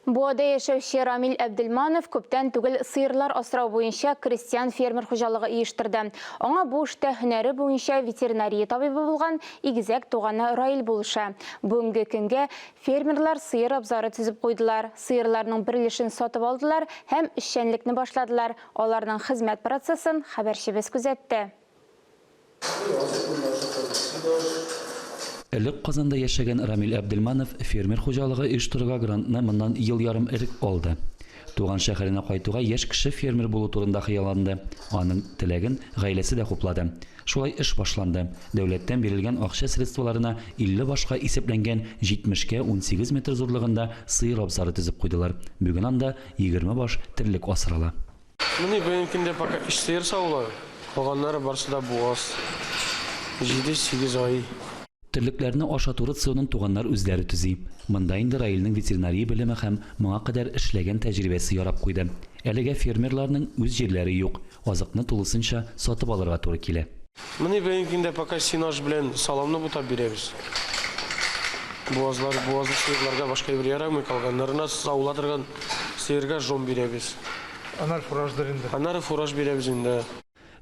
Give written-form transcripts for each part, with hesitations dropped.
Буада яшәүче Рамил Әбделманов күптән түгел сыерлар асрау буенча крестьян фермер хуҗалыгы оештырды. Аңа бу эштә һөнәре буенча ветеринария табибы булган игезәк туганы Раил булыша. Бүгенге көнгә фермерлар сыер абзары төзеп куйдылар. Сыерларның берлешен сатып алдылар һәм эшчәнлекне башладылар. Аларның хезмәт процессын хәбәрчебез күзәтте. Элек Казанда яшәгән Рамил Әбделманов фермер хуҗалыгы оештыруга грантны моннан ел ярым элек алды. Туган шәһәренә кайтуга яшь кеше фермер булу турында хыялланды. Аның теләген гаиләсе дә хуплады. Шулай эш башланды. Дәүләттән бирелгән акча средстволарына 50 башка исәпләнгән 70-кә 18 метр зурлыгында сыер абзары төзеп куйдылар. Бүген анда 20 баш терлек асрала. Менә бөенкендә пока эш сыер саулар. Калганнары барсы да буаз. 7-8 ай. Терлекләрне ашату рационын туганнар үзләре төзи. Монда инде Раилның ветеринария белеме һәм моңа кадәр эшләгән тәҗрибәсе ярап куйды. Әлегә фермерларның үз җирләре юк. Азыкны тулысынча сатып алырга туры килә. Менә бөенкендә пока синаж белән саламны бутап бирәбез. Буазлы сыерларга башка бер ярамый, калганнарына сауладырган сыерга жон бирәбез. Аннары фураж бирәбез инде.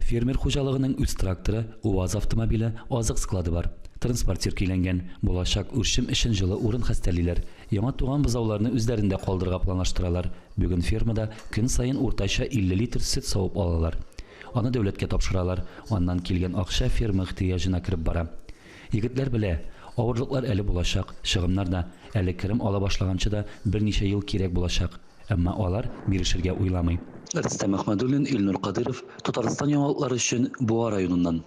Фермер хуҗалыгының үз тракторы, УАЗ автомобиле, азык склады бар. Транспортер көйләнгән. Булачак үрчем өчен җылы урын хәстәрлиләр. Яңа туган бозауларны үзләрендә калдырырга планлаштыралар. Бүген фермада көн сайын уртача 50 литр сөт савып алалар. Аны дәүләткә тапшыралар. Аннан килгән акча ферма ихтыяҗына кереп бара. Егетләр белә, авырлыклар әле булачак, чыгымнар да әле керем ала башлаганчы да берничә ел кирәк булачак. Әмма алар бирешергә уйламый. Рөстәм Әхмәдуллин, Илнур Кадыров, Татарстан яңалыклары өчен Буа районыннан.